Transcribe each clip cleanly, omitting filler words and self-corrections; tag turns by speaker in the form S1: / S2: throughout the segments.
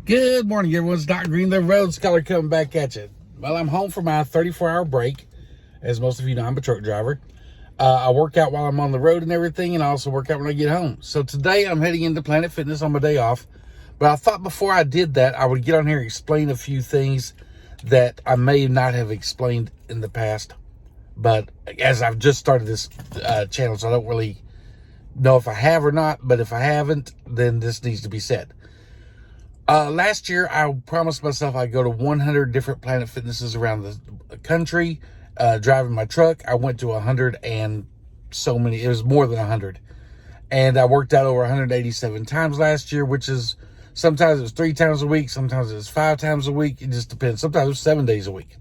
S1: Good morning, everyone. It's Dr. Green, the Road Scholar, coming back at you. Well, I'm home for my 34-hour break. As most of you know, I'm a truck driver. I work out while I'm on the road and everything, and I also work out when I get home. So today I'm heading into Planet Fitness on my day off. But I thought before I did that, I would get on here and explain a few things that I may not have explained in the past. But as I've just started this channel, so I don't really know if I have or not. But if I haven't, then this needs to be said. Last year, I promised myself I'd go to 100 different Planet Fitnesses around the country, driving my truck. I went to 100 and so many. It was more than 100. And I worked out over 187 times last year, which is sometimes it was 3 times a week. Sometimes it was 5 times a week. It just depends. Sometimes it was 7 days a week.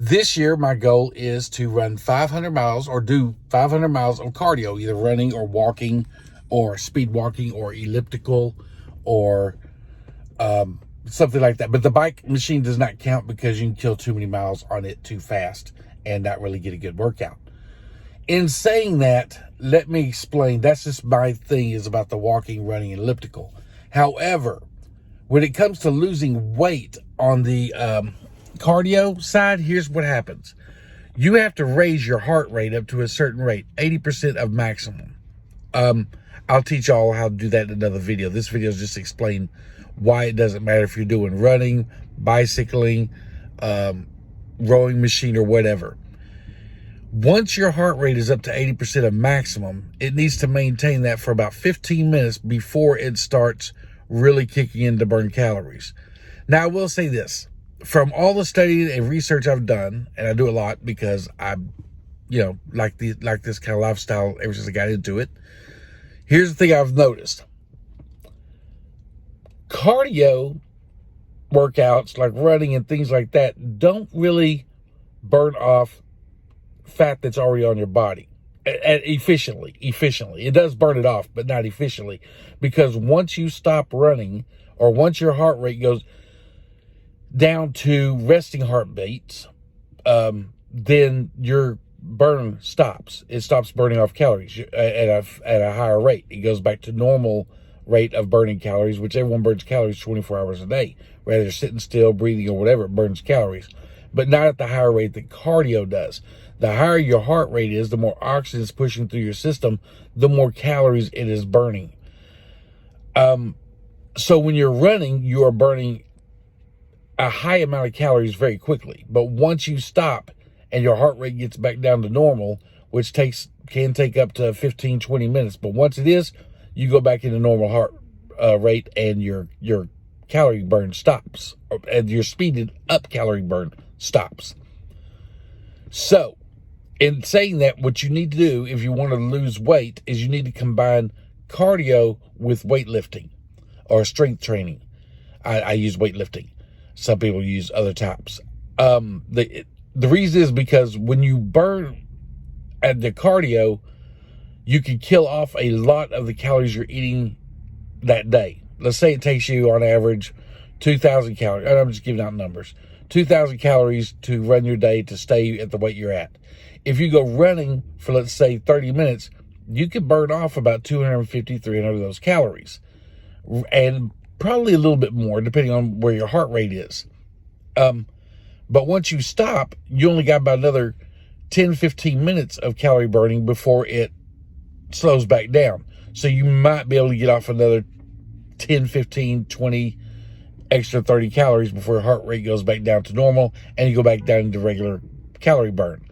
S1: This year, my goal is to run 500 miles or do 500 miles of cardio, either running or walking or speed walking or elliptical or something like that. But the bike machine does not count because you can kill too many miles on it too fast and not really get a good workout. In saying that, let me explain. That's just my thing, is about the walking, running, and elliptical. However, when it comes to losing weight on the cardio side, here's what happens. You have to raise your heart rate up to a certain rate, 80% of maximum. I'll teach y'all how to do that in another video. This video is just explain why it doesn't matter if you're doing running, bicycling, rowing machine, or whatever. Once your heart rate is up to 80% of maximum, it needs to maintain that for about 15 minutes before it starts really kicking in to burn calories. Now, I will say this. From all the studying and research I've done, and I do a lot because I, like this kind of lifestyle ever since I got into it, here's the thing I've noticed. Cardio workouts like running and things like that don't really burn off fat that's already on your body efficiently. It does burn it off, but not efficiently, because once you stop running or once your heart rate goes down to resting heartbeats, then your burn stops. It stops burning off calories at a higher rate. It goes back to normal rate of burning calories, which everyone burns calories 24 hours a day. Whether they're sitting still, breathing, or whatever, it burns calories. But not at the higher rate that cardio does. The higher your heart rate is, the more oxygen is pushing through your system, the more calories it is burning. So when you're running, you are burning a high amount of calories very quickly. But once you stop and your heart rate gets back down to normal, which can take up to 15, 20 minutes. But once it is, you go back into normal heart rate, and your calorie burn stops, and your speeded up calorie burn stops. So, in saying that, what you need to do if you want to lose weight is you need to combine cardio with weightlifting or strength training. I use weightlifting. Some people use other types. The reason is because when you burn at the cardio, you can kill off a lot of the calories you're eating that day. Let's say it takes you on average 2,000 calories. I'm just giving out numbers. 2,000 calories to run your day to stay at the weight you're at. If you go running for, let's say, 30 minutes, you can burn off about 250, 300 of those calories. And probably a little bit more, depending on where your heart rate is. But once you stop, you only got about another 10, 15 minutes of calorie burning before it slows back down. So you might be able to get off another 10, 15, 20, extra 30 calories before your heart rate goes back down to normal and you go back down into regular calorie burn.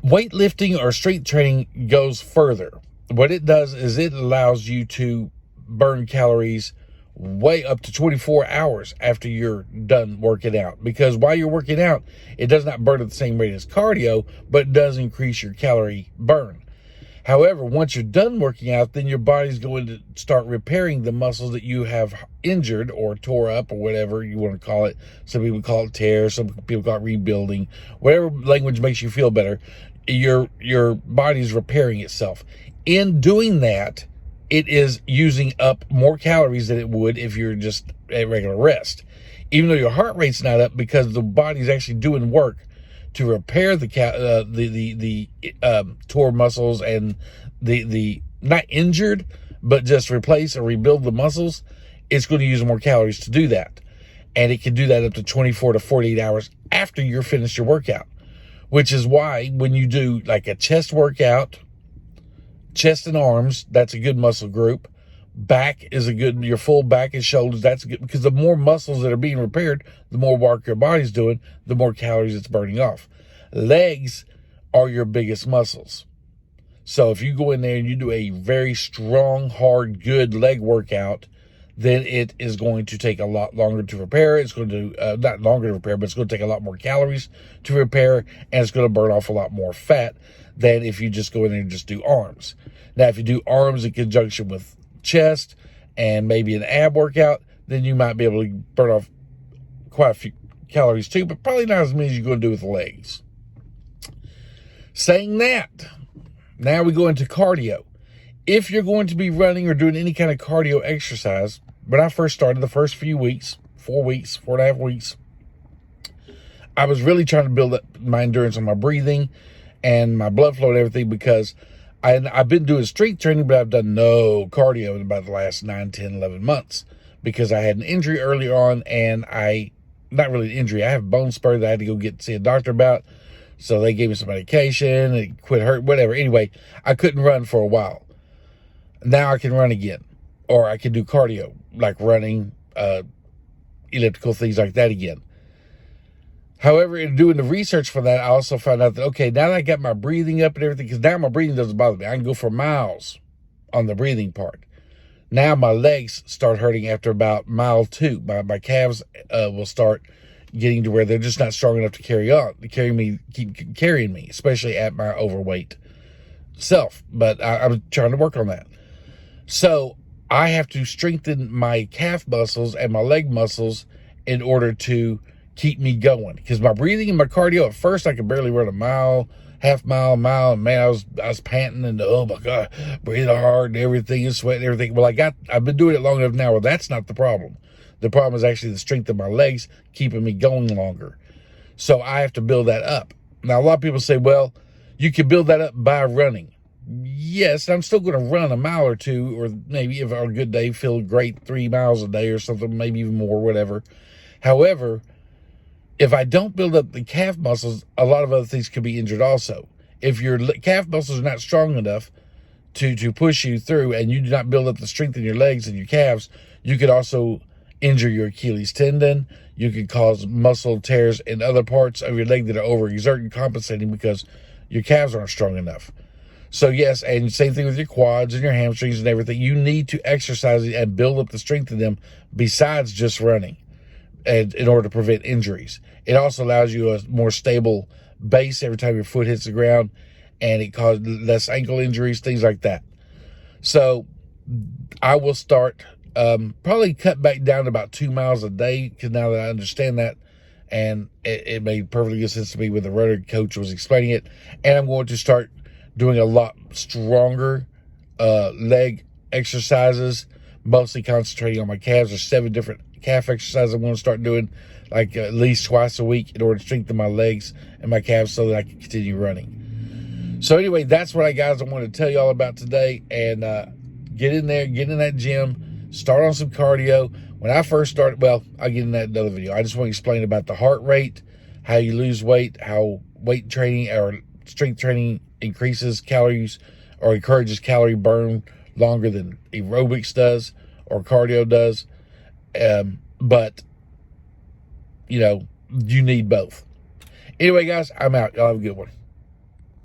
S1: Weightlifting or strength training goes further. What it does is it allows you to burn calories way up to 24 hours after you're done working out. Because while you're working out, it does not burn at the same rate as cardio, but it does increase your calorie burn. However, once you're done working out, then your body's going to start repairing the muscles that you have injured or tore up or whatever you want to call it. Some people call it tear, some people call it rebuilding. Whatever language makes you feel better, your body's repairing itself. In doing that, it is using up more calories than it would if you're just at regular rest. Even though your heart rate's not up, because the body's actually doing work to repair the tore muscles and the not injured, but just replace or rebuild the muscles. it's going to use more calories to do that. And it can do that up to 24 to 48 hours after you're finished your workout, which is why when you do like a chest workout, chest and arms, that's a good muscle group. Back is a good, your full back and shoulders, that's good, because the more muscles that are being repaired, the more work your body's doing, the more calories it's burning off. Legs are your biggest muscles. So if you go in there and you do a very strong, hard, good leg workout, then it is going to take a lot longer to repair. It's going to, not longer to repair, but it's going to take a lot more calories to repair, and it's going to burn off a lot more fat than if you just go in there and just do arms. Now, if you do arms in conjunction with chest and maybe an ab workout, then you might be able to burn off quite a few calories too, but probably not as many as you're going to do with the legs. Saying that, now we go into cardio. If you're going to be running or doing any kind of cardio exercise, when I first started, the first few weeks, 4.5 weeks, I was really trying to build up my endurance on my breathing and my blood flow and everything, because I've been doing strength training, but I've done no cardio in about the last 9, 10, 11 months because I had an injury early on, and not really an injury, I have a bone spur that I had to go see a doctor about. So they gave me some medication, it quit hurt, whatever. Anyway, I couldn't run for a while. Now I can run again, or I can do cardio, like running, elliptical, things like that again. However, in doing the research for that, I also found out that, okay, now that I got my breathing up and everything, because now my breathing doesn't bother me. I can go for miles on the breathing part. Now my legs start hurting after about mile 2. My calves will start getting to where they're just not strong enough to keep carrying me, especially at my overweight self. But I'm trying to work on that. So I have to strengthen my calf muscles and my leg muscles in order to keep me going, because my breathing and my cardio, at first I could barely run a mile, half mile, and man, I was panting and oh my God, breathing hard and everything and sweating and everything. Well, I've been doing it long enough now where that's not the problem. The problem is actually the strength of my legs keeping me going longer. So I have to build that up. Now, a lot of people say, well, you can build that up by running. Yes, I'm still going to run a mile or two, or maybe if on a good day, feel great 3 miles a day or something, maybe even more, whatever. However, if I don't build up the calf muscles, a lot of other things could be injured also. If your calf muscles are not strong enough to push you through, and you do not build up the strength in your legs and your calves, you could also injure your Achilles tendon. You could cause muscle tears in other parts of your leg that are overexerting, compensating because your calves aren't strong enough. So yes, and same thing with your quads and your hamstrings and everything. You need to exercise and build up the strength in them besides just running, and in order to prevent injuries. It also allows you a more stable base every time your foot hits the ground, and it causes less ankle injuries, things like that. So I will start, probably cut back down to about 2 miles a day, because now that I understand that, and it made perfectly good sense to me when the runner coach was explaining it. And I'm going to start doing a lot stronger leg exercises, mostly concentrating on my calves. There's 7 different calf exercises I'm going to start doing, like at least twice a week, in order to strengthen my legs and my calves so that I can continue running. So anyway, that's what I wanted to tell you all about today. And get in there, get in that gym, start on some cardio. When I first started, well, I'll get in that another video. I just want to explain about the heart rate, how you lose weight, how weight training or strength training increases calories or encourages calorie burn longer than aerobics does or cardio does. But, you know, you need both. Anyway, guys, I'm out. Y'all have a good one.